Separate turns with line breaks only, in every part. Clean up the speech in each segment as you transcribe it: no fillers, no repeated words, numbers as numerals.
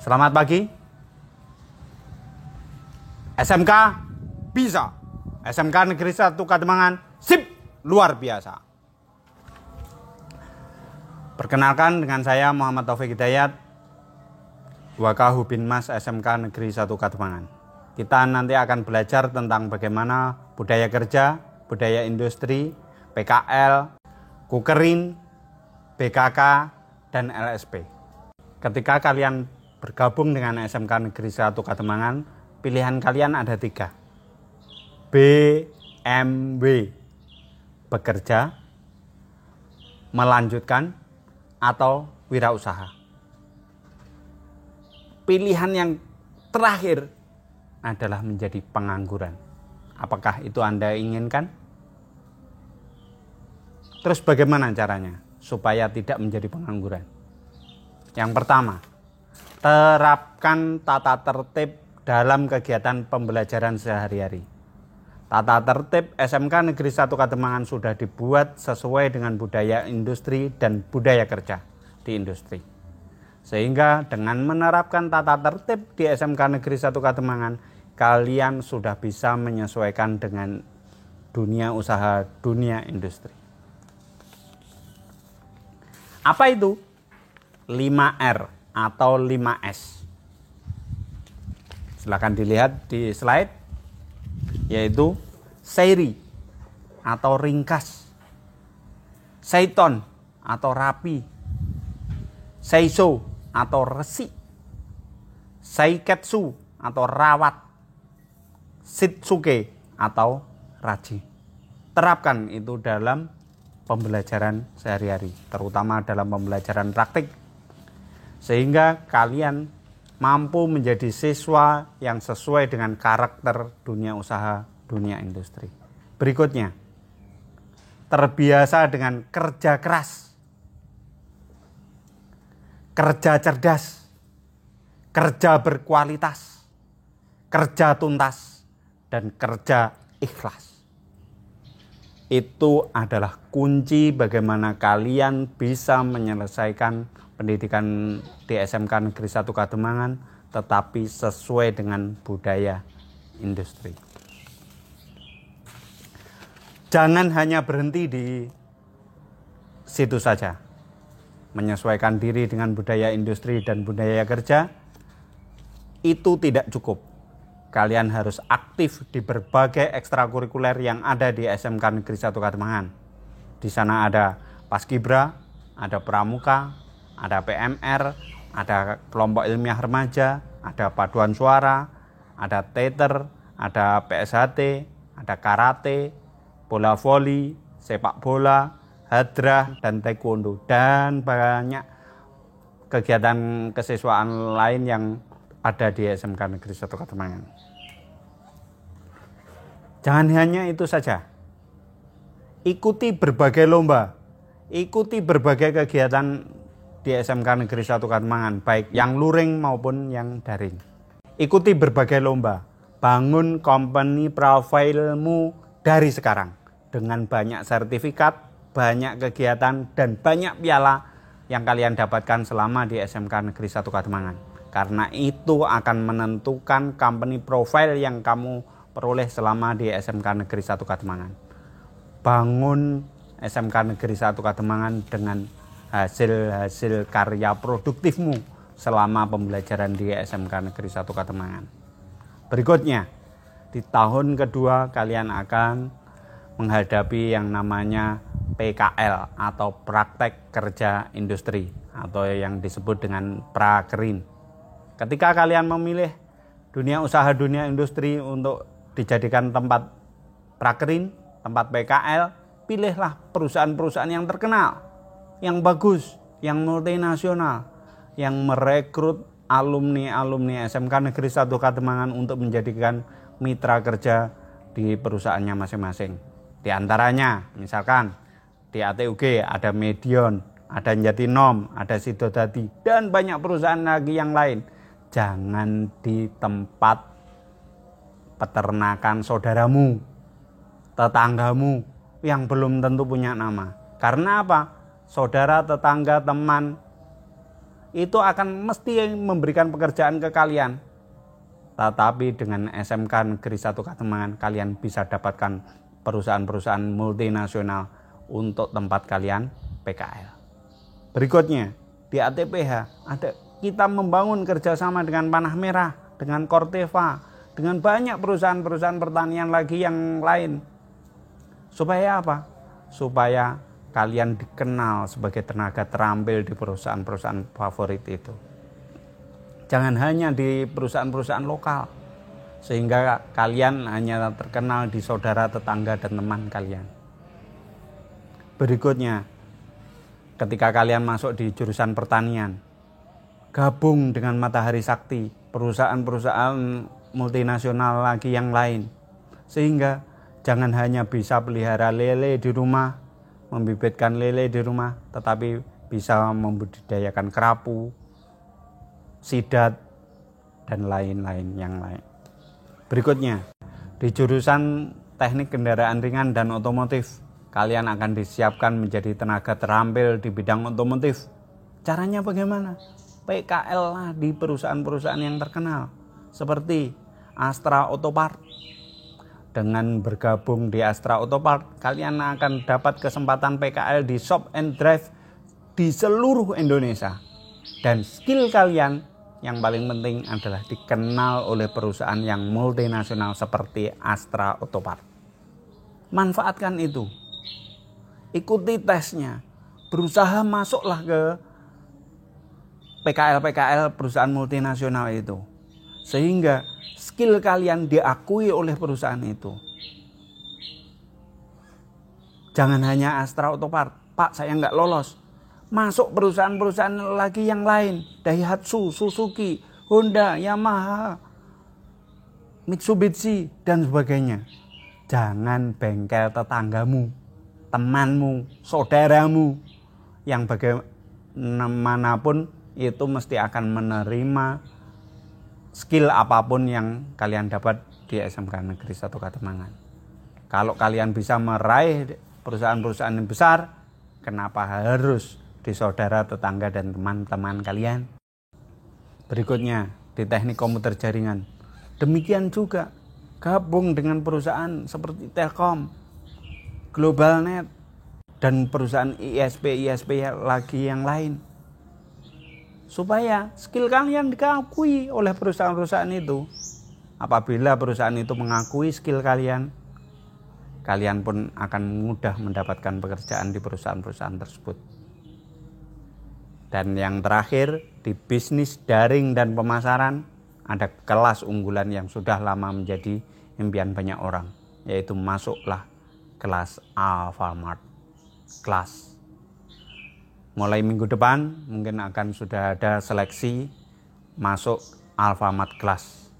Selamat pagi. SMK bisa. SMK Negeri 1 Kademangan sip, luar biasa. Perkenalkan, dengan saya Muhammad Taufik Hidayat, Wakahubinmas SMK Negeri 1 Kademangan. Kita nanti akan belajar tentang bagaimana budaya kerja, budaya industri, PKL, Kukerin, BKK, dan LSP. Ketika kalian bergabung dengan SMK Negeri 1 Kademangan, pilihan kalian ada 3. BMW, bekerja, melanjutkan, atau wirausaha. Pilihan yang terakhir adalah menjadi pengangguran. Apakah itu Anda inginkan? Terus bagaimana caranya supaya tidak menjadi pengangguran? Yang pertama, terapkan tata tertib dalam kegiatan pembelajaran sehari-hari. Tata tertib SMK Negeri 1 Kademangan sudah dibuat sesuai dengan budaya industri dan budaya kerja di industri. Sehingga dengan menerapkan tata tertib di SMK Negeri 1 Kademangan, kalian sudah bisa menyesuaikan dengan dunia usaha, dunia industri. Apa itu? 5R atau 5S. Silakan dilihat di slide, yaitu seri atau ringkas, seiton atau rapi, seiso atau resi, seiketsu atau rawat, shitsuke atau raji. Terapkan itu dalam pembelajaran sehari-hari, terutama dalam pembelajaran praktik, sehingga kalian mampu menjadi siswa yang sesuai dengan karakter dunia usaha, dunia industri. Berikutnya, terbiasa dengan kerja keras, kerja cerdas, kerja berkualitas, kerja tuntas, dan kerja ikhlas. Itu adalah kunci bagaimana kalian bisa menyelesaikan pendidikan di SMK Negeri 1 Kademangan, tetapi sesuai dengan budaya industri. Jangan hanya berhenti di situ saja. Menyesuaikan diri dengan budaya industri dan budaya kerja itu tidak cukup. Kalian harus aktif di berbagai ekstrakurikuler yang ada di SMK Negeri 1 Kademangan. Di sana ada Paskibra, ada Pramuka, ada PMR, ada kelompok ilmiah remaja, ada paduan suara, ada teater, ada PSHT, ada karate, bola voli, sepak bola, hadrah, dan taekwondo, dan banyak kegiatan kesiswaan lain yang ada di SMK Negeri 1 Kademangan. Jangan hanya itu saja. Ikuti berbagai lomba, ikuti berbagai kegiatan di SMK Negeri 1 Kademangan, baik yang luring maupun yang daring. Ikuti berbagai lomba, bangun company profilmu dari sekarang dengan banyak sertifikat, banyak kegiatan, dan banyak piala yang kalian dapatkan selama di SMK Negeri 1 Kademangan. Karena itu akan menentukan company profile yang kamu peroleh selama di SMK Negeri 1 Kademangan. Bangun SMK Negeri 1 Kademangan dengan hasil-hasil karya produktifmu selama pembelajaran di SMK Negeri 1 Kademangan. Berikutnya, di tahun kedua kalian akan menghadapi yang namanya PKL atau praktek kerja industri, atau yang disebut dengan prakerin. Ketika kalian memilih dunia usaha, dunia industri untuk dijadikan tempat prakerin, tempat PKL, pilihlah perusahaan-perusahaan yang terkenal, yang bagus, yang multinasional, yang merekrut alumni-alumni SMK Negeri 1 Kademangan untuk menjadikan mitra kerja di perusahaannya masing-masing. Di antaranya, misalkan di ATUG ada Medion, ada Jatinom, ada Sidodadi, dan banyak perusahaan lagi yang lain. Jangan di tempat peternakan saudaramu, tetanggamu yang belum tentu punya nama. Karena apa? Saudara, tetangga, teman itu akan mesti memberikan pekerjaan ke kalian. Tetapi dengan SMK Negeri 1 Katemangan kalian bisa dapatkan perusahaan-perusahaan multinasional untuk tempat kalian PKL. Berikutnya di ATPH kita membangun kerjasama dengan Panah Merah, dengan Corteva, dengan banyak perusahaan-perusahaan pertanian lagi yang lain. Supaya apa? Supaya kalian dikenal sebagai tenaga terampil di perusahaan-perusahaan favorit itu. Jangan hanya di perusahaan-perusahaan lokal, sehingga kalian hanya terkenal di saudara, tetangga, dan teman kalian. Berikutnya, ketika kalian masuk di jurusan pertanian, gabung dengan Matahari Sakti, perusahaan-perusahaan multinasional lagi yang lain, sehingga jangan hanya bisa pelihara lele di rumah, membibitkan lele di rumah, tetapi bisa membudidayakan kerapu, sidat, dan lain-lain yang lain. Berikutnya, di jurusan teknik kendaraan ringan dan otomotif, kalian akan disiapkan menjadi tenaga terampil di bidang otomotif. Caranya bagaimana? PKL lah di perusahaan-perusahaan yang terkenal, seperti Astra Autopart. Dengan bergabung di Astra Autopart, kalian akan dapat kesempatan PKL di shop and drive di seluruh Indonesia. Dan skill kalian yang paling penting adalah dikenal oleh perusahaan yang multinasional seperti Astra Autopart. Manfaatkan itu. Ikuti tesnya. Berusaha masuklah ke PKL perusahaan multinasional itu. Sehingga skill kalian diakui oleh perusahaan itu. Jangan hanya Astra Autopart. Pak, saya nggak lolos. Masuk perusahaan-perusahaan lagi yang lain. Daihatsu, Suzuki, Honda, Yamaha, Mitsubishi, dan sebagainya. Jangan bengkel tetanggamu, temanmu, saudaramu, yang bagaimanapun itu mesti akan menerima skill apapun yang kalian dapat di SMK Negeri 1 Katemangan. Kalau kalian bisa meraih perusahaan-perusahaan yang besar, kenapa harus di saudara, tetangga, dan teman-teman kalian? Berikutnya, di teknik komputer jaringan. Demikian juga, gabung dengan perusahaan seperti Telkom, Globalnet, dan perusahaan ISP lagi yang lain. Supaya skill kalian diakui oleh perusahaan-perusahaan itu. Apabila perusahaan itu mengakui skill kalian, kalian pun akan mudah mendapatkan pekerjaan di perusahaan-perusahaan tersebut. Dan yang terakhir, di bisnis daring dan pemasaran, ada kelas unggulan yang sudah lama menjadi impian banyak orang, yaitu masuklah kelas Alfamart Class. Mulai minggu depan mungkin akan sudah ada seleksi masuk Alfamart Class.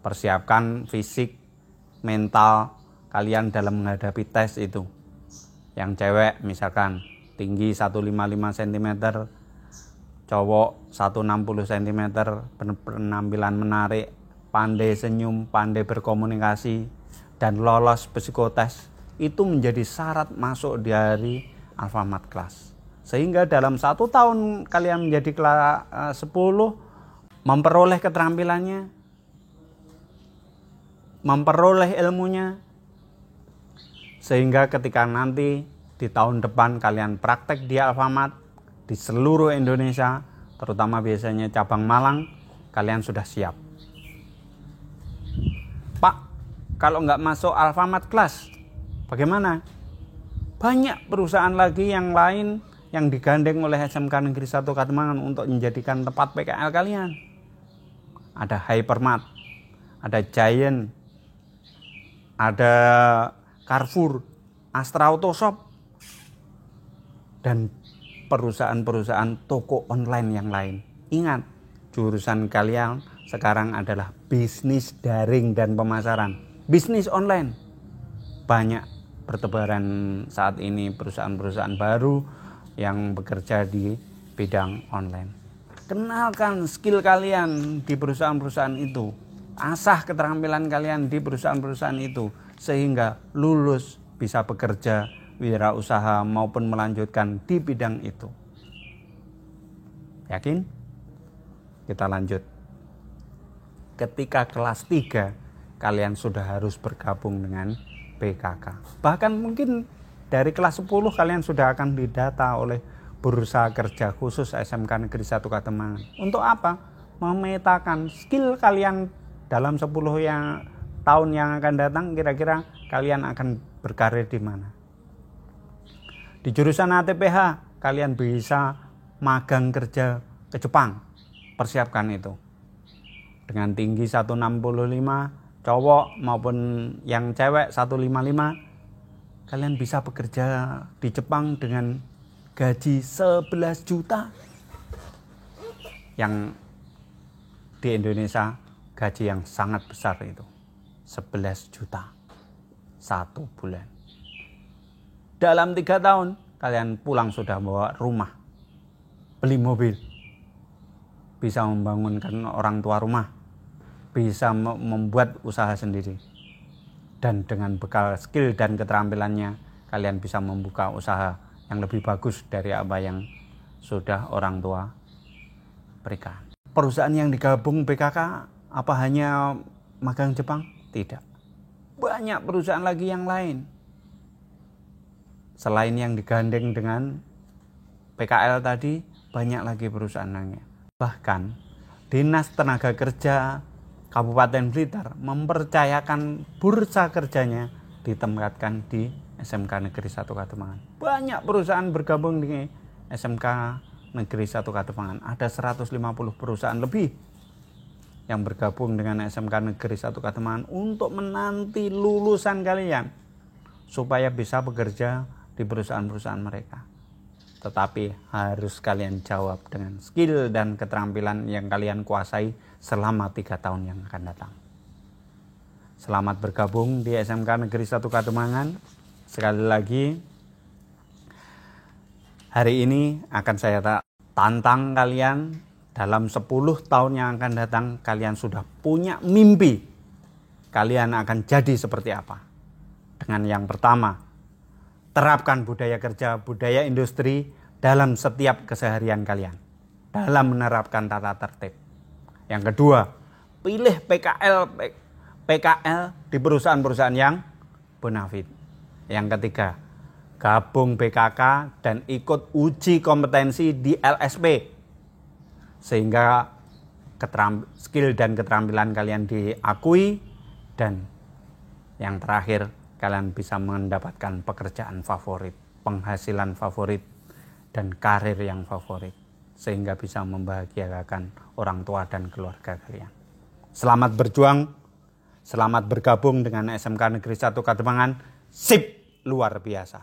Persiapkan fisik, mental kalian dalam menghadapi tes itu. Yang cewek misalkan tinggi 155 cm, cowok 160 cm, penampilan menarik, pandai senyum, pandai berkomunikasi, dan lolos psikotes, itu menjadi syarat masuk dari Alfamart Class. Sehingga dalam 1 tahun kalian menjadi kelas 10, memperoleh keterampilannya, memperoleh ilmunya, sehingga ketika nanti di tahun depan kalian praktek di Alfamart di seluruh Indonesia, terutama biasanya cabang Malang, kalian sudah siap. Pak, kalau nggak masuk Alfamart Class, bagaimana? Banyak perusahaan lagi yang lain yang digandeng oleh SMK Negeri 1 Katemangan untuk menjadikan tempat PKL kalian. Ada Hypermart, ada Giant, ada Carrefour, Astra Auto Shop, dan perusahaan-perusahaan toko online yang lain. Ingat, jurusan kalian sekarang adalah bisnis daring dan pemasaran. Bisnis online. Banyak bertebaran saat ini perusahaan-perusahaan baru yang bekerja di bidang online. Kenalkan skill kalian di perusahaan-perusahaan itu. Asah keterampilan kalian di perusahaan-perusahaan itu. Sehingga lulus bisa bekerja wirausaha maupun melanjutkan di bidang itu. Yakin? Kita lanjut. Ketika kelas 3, kalian sudah harus bergabung dengan PKK. Bahkan mungkin dari kelas 10 kalian sudah akan didata oleh Bursa Kerja Khusus SMK Negeri 1 Kademangan. Untuk apa? Memetakan skill kalian dalam 10 tahun yang akan datang, kira-kira kalian akan berkarir di mana. Di jurusan ATPH, kalian bisa magang kerja ke Jepang. Persiapkan itu. Dengan tinggi 165, cowok maupun yang cewek 155, kalian bisa bekerja di Jepang dengan gaji 11 juta. Yang di Indonesia gaji yang sangat besar itu. 11 juta. 1 bulan. Dalam 3 tahun, kalian pulang sudah bawa rumah, beli mobil, bisa membangunkan orang tua rumah, bisa membuat usaha sendiri. Dan dengan bekal skill dan keterampilannya, kalian bisa membuka usaha yang lebih bagus dari apa yang sudah orang tua berikan. Perusahaan yang digabung PKK, apa hanya magang Jepang? Tidak. Banyak perusahaan lagi yang lain. Selain yang digandeng dengan PKL tadi, banyak lagi perusahaan lainnya. Bahkan Dinas Tenaga Kerja Kabupaten Blitar mempercayakan bursa kerjanya ditempatkan di SMK Negeri 1 Kademangan. Banyak perusahaan bergabung di SMK Negeri 1 Kademangan. Ada 150 perusahaan lebih yang bergabung dengan SMK Negeri 1 Kademangan untuk menanti lulusan kalian supaya bisa bekerja di perusahaan-perusahaan mereka. Tetapi harus kalian jawab dengan skill dan keterampilan yang kalian kuasai selama 3 tahun yang akan datang. Selamat bergabung di SMK Negeri 1 Kademangan. Sekali lagi, hari ini akan saya tantang kalian. Dalam 10 tahun yang akan datang, kalian sudah punya mimpi. Kalian akan jadi seperti apa? Dengan yang pertama, terapkan budaya kerja, budaya industri dalam setiap keseharian kalian. Dalam menerapkan tata tertib. Yang kedua, pilih PKL di perusahaan-perusahaan yang bonafit. Yang ketiga, gabung PKK dan ikut uji kompetensi di LSP. Sehingga skill dan keterampilan kalian diakui. Dan yang terakhir, kalian bisa mendapatkan pekerjaan favorit, penghasilan favorit, dan karir yang favorit. Sehingga bisa membahagiakan orang tua dan keluarga kalian. Selamat berjuang, selamat bergabung dengan SMK Negeri 1 Kademangan. Sip, luar biasa.